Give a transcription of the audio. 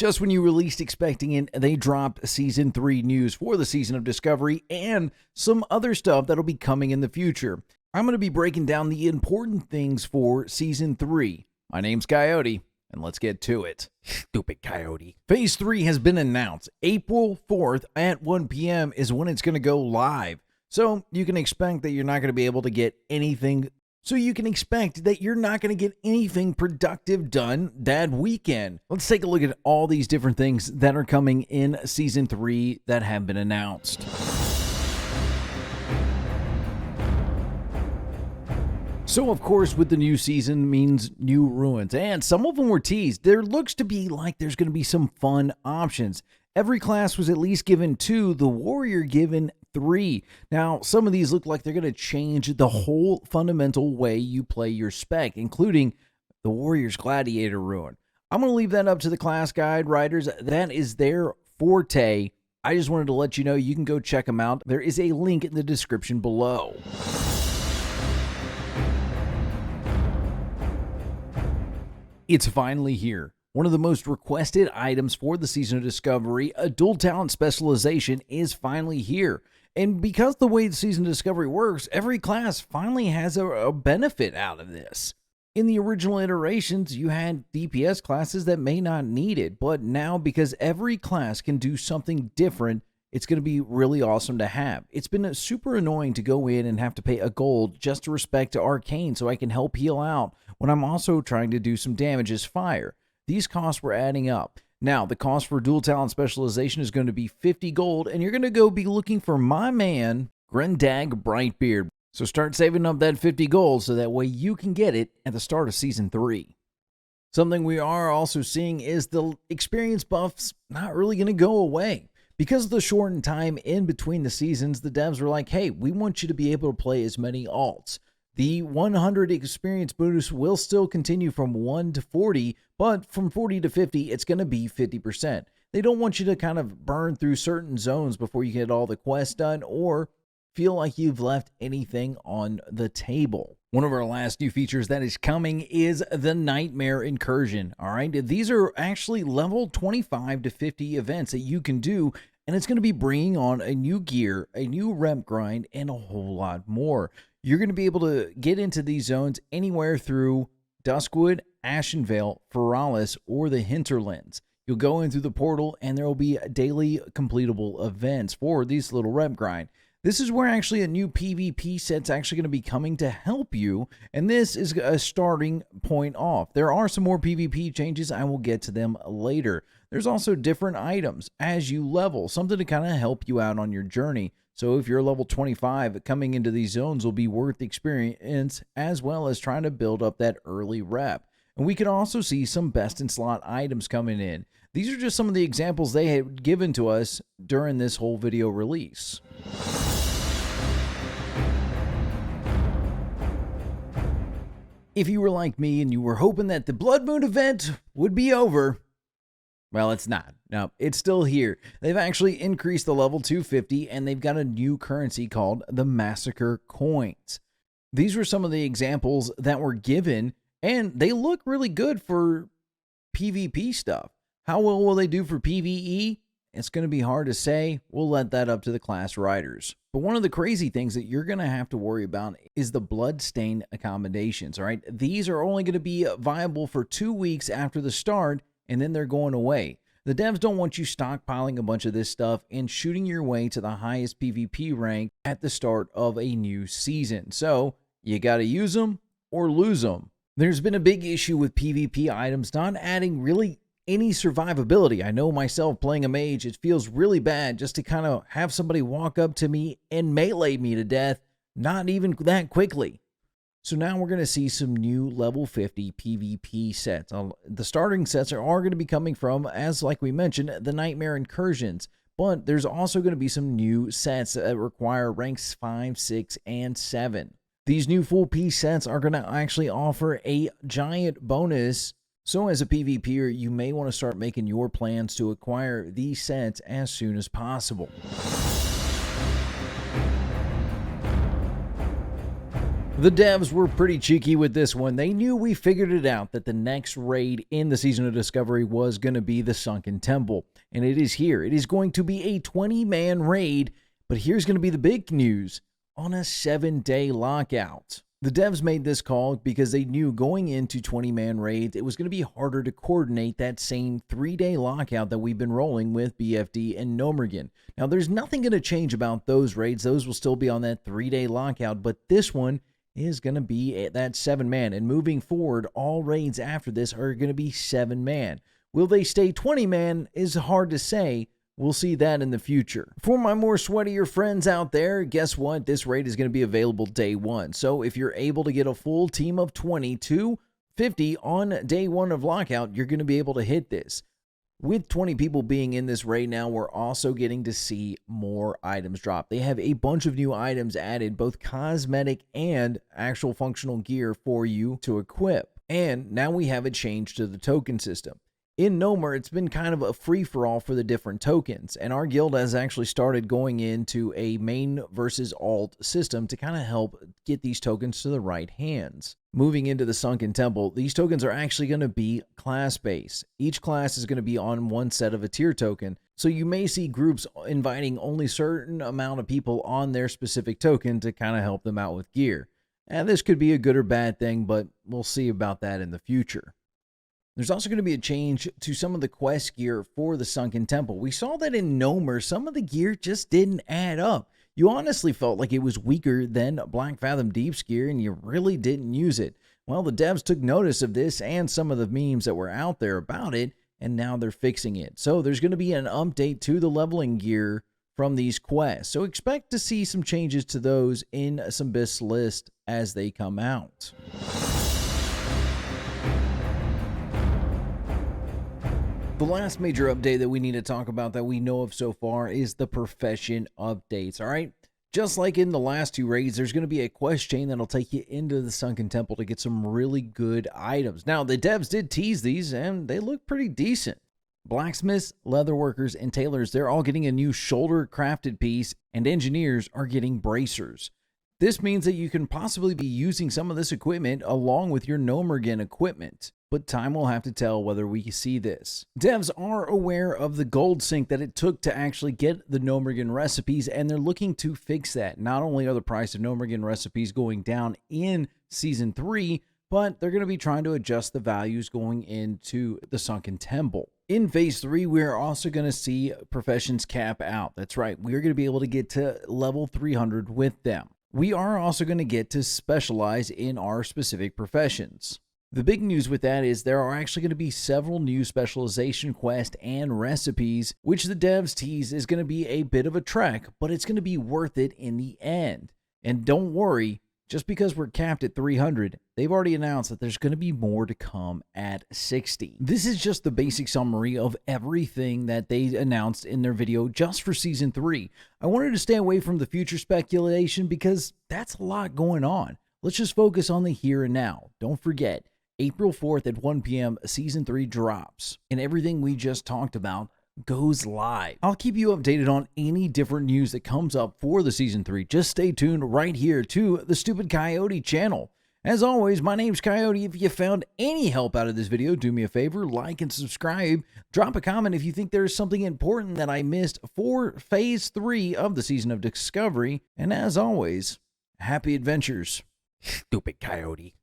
Just when you were least expecting it, they dropped Season 3 news for the Season of Discovery and some other stuff that'll be coming in the future. I'm going to be breaking down the important things for Season 3. My name's Coyote, and let's get to it. Stupid Coyote. Phase 3 has been announced. April 4th at 1 p.m. is when it's going to go live. So you can expect that you're not going to be able to get anything productive done that weekend. Let's take a look at all these different things that are coming in Season 3 that have been announced. So, of course, with the new season means new ruins, and some of them were teased. There looks to be like there's going to be some fun options. Every class was at least given 2, the warrior given 3. Now, some of these look like they're going to change the whole fundamental way you play your spec, including the warrior's gladiator ruin. I'm going to leave that up to the class guide writers. That is their forte. I just wanted to let you know you can go check them out. There is a link in the description below. It's finally here. One of the most requested items for the Season of Discovery, a dual talent specialization, is finally here. And because the way the Season of Discovery works, every class finally has a benefit out of this. In the original iterations, you had DPS classes that may not need it, but now because every class can do something different, it's going to be really awesome to have. It's been super annoying to go in and have to pay a gold just to respect to Arcane so I can help heal out when I'm also trying to do some damage as fire. These costs were adding up. Now, the cost for dual talent specialization is going to be 50 gold, and you're going to be looking for my man, Grendag Brightbeard. So start saving up that 50 gold so that way you can get it at the start of Season 3. Something we are also seeing is the experience buffs not really going to go away. Because of the shortened time in between the seasons, the devs were like, hey, we want you to be able to play as many alts. The 100 experience bonus will still continue from 1 to 40, but from 40 to 50, it's going to be 50%. They don't want you to kind of burn through certain zones before you get all the quests done or feel like you've left anything on the table. One of our last new features that is coming is the Nightmare Incursion. All right, these are actually level 25 to 50 events that you can do, and it's going to be bringing on a new gear, a new rep grind, and a whole lot more. You're going to be able to get into these zones anywhere through Duskwood, Ashenvale, Feralis, or the Hinterlands. You'll go in through the portal, and there will be daily completable events for these little rep grind. This is where actually a new PvP set's actually going to be coming to help you, and this is a starting point off. There are some more PvP changes. I will get to them later. There's also different items as you level, something to kind of help you out on your journey. So if you're level 25, coming into these zones will be worth the experience as well as trying to build up that early rep. And we can also see some best in slot items coming in. These are just some of the examples they had given to us during this whole video release. If you were like me and you were hoping that the Blood Moon event would be over, well, it's not. No, it's still here. They've actually increased the level to 50, and they've got a new currency called the Massacre Coins. These were some of the examples that were given, and they look really good for PvP stuff. How well will they do for PvE? It's going to be hard to say. We'll let that up to the class writers. But one of the crazy things that you're going to have to worry about is the Bloodstain accommodations, all right? These are only going to be viable for 2 weeks after the start, and then they're going away. The devs don't want you stockpiling a bunch of this stuff and shooting your way to the highest PvP rank at the start of a new season. So you got to use them or lose them. There's been a big issue with PvP items not adding really any survivability. I know myself playing a mage, it feels really bad just to kind of have somebody walk up to me and melee me to death, not even that quickly. So now we're going to see some new level 50 PvP sets. The starting sets are going to be coming from, as like we mentioned, the Nightmare Incursions. But there's also going to be some new sets that require ranks 5, 6, and 7. These new full P sets are going to actually offer a giant bonus. So as a PvPer, you may want to start making your plans to acquire these sets as soon as possible. The devs were pretty cheeky with this one. They knew we figured it out that the next raid in the Season of Discovery was going to be the Sunken Temple. And it is here. It is going to be a 20-man raid. But here's going to be the big news. On a 7-day lockout. The devs made this call because they knew going into 20-man raids, it was going to be harder to coordinate that same 3-day lockout that we've been rolling with BFD and Nomergan. Now, there's nothing going to change about those raids. Those will still be on that 3-day lockout. But this one is going to be at that 7-man. And moving forward, all raids after this are going to be 7-man. Will they stay 20-man is hard to say. We'll see that in the future. For my more sweatier friends out there, guess what? This raid is going to be available day one. So if you're able to get a full team of 20 to 50 on day one of lockout, you're going to be able to hit this. With 20 people being in this raid now, we're also getting to see more items drop. They have a bunch of new items added, both cosmetic and actual functional gear for you to equip. And now we have a change to the token system. In Nomer, it's been kind of a free-for-all for the different tokens, and our guild has actually started going into a main versus alt system to kind of help get these tokens to the right hands. Moving into the Sunken Temple, these tokens are actually going to be class-based. Each class is going to be on one set of a tier token, so you may see groups inviting only a certain amount of people on their specific token to kind of help them out with gear. And this could be a good or bad thing, but we'll see about that in the future. There's also going to be a change to some of the quest gear for the Sunken Temple. We saw that in Nomer, some of the gear just didn't add up. You honestly felt like it was weaker than Black Fathom Deep's gear, and you really didn't use it. Well, the devs took notice of this and some of the memes that were out there about it, and now they're fixing it. So there's going to be an update to the leveling gear from these quests. So expect to see some changes to those in some BIS list as they come out. The last major update that we need to talk about that we know of so far is the profession updates, all right? Just like in the last two raids, there's going to be a quest chain that'll take you into the Sunken Temple to get some really good items. Now, the devs did tease these, and they look pretty decent. Blacksmiths, leatherworkers, and tailors, they're all getting a new shoulder-crafted piece, and engineers are getting bracers. This means that you can possibly be using some of this equipment along with your Nomergan equipment, but time will have to tell whether we see this. Devs are aware of the gold sink that it took to actually get the Nomergan recipes, and they're looking to fix that. Not only are the price of Nomergan recipes going down in Season 3, but they're going to be trying to adjust the values going into the Sunken Temple. In Phase 3, we're also going to see professions cap out. That's right, we're going to be able to get to level 300 with them. We are also going to get to specialize in our specific professions. The big news with that is there are actually going to be several new specialization quests and recipes, which the devs tease is going to be a bit of a trek, but it's going to be worth it in the end. And don't worry, just because we're capped at 300, they've already announced that there's going to be more to come at 60. This is just the basic summary of everything that they announced in their video just for Season 3. I wanted to stay away from the future speculation because that's a lot going on. Let's just focus on the here and now. Don't forget, April 4th at 1 p.m., Season 3 drops, and everything we just talked about goes live. I'll keep you updated on any different news that comes up for the Season 3. Just stay tuned right here to the Stupid Coyote channel. As always, my name's Coyote. If you found any help out of this video, do me a favor, like and subscribe. Drop a comment if you think there's something important that I missed for Phase 3 of the Season of Discovery. And as always, happy adventures, Stupid Coyote.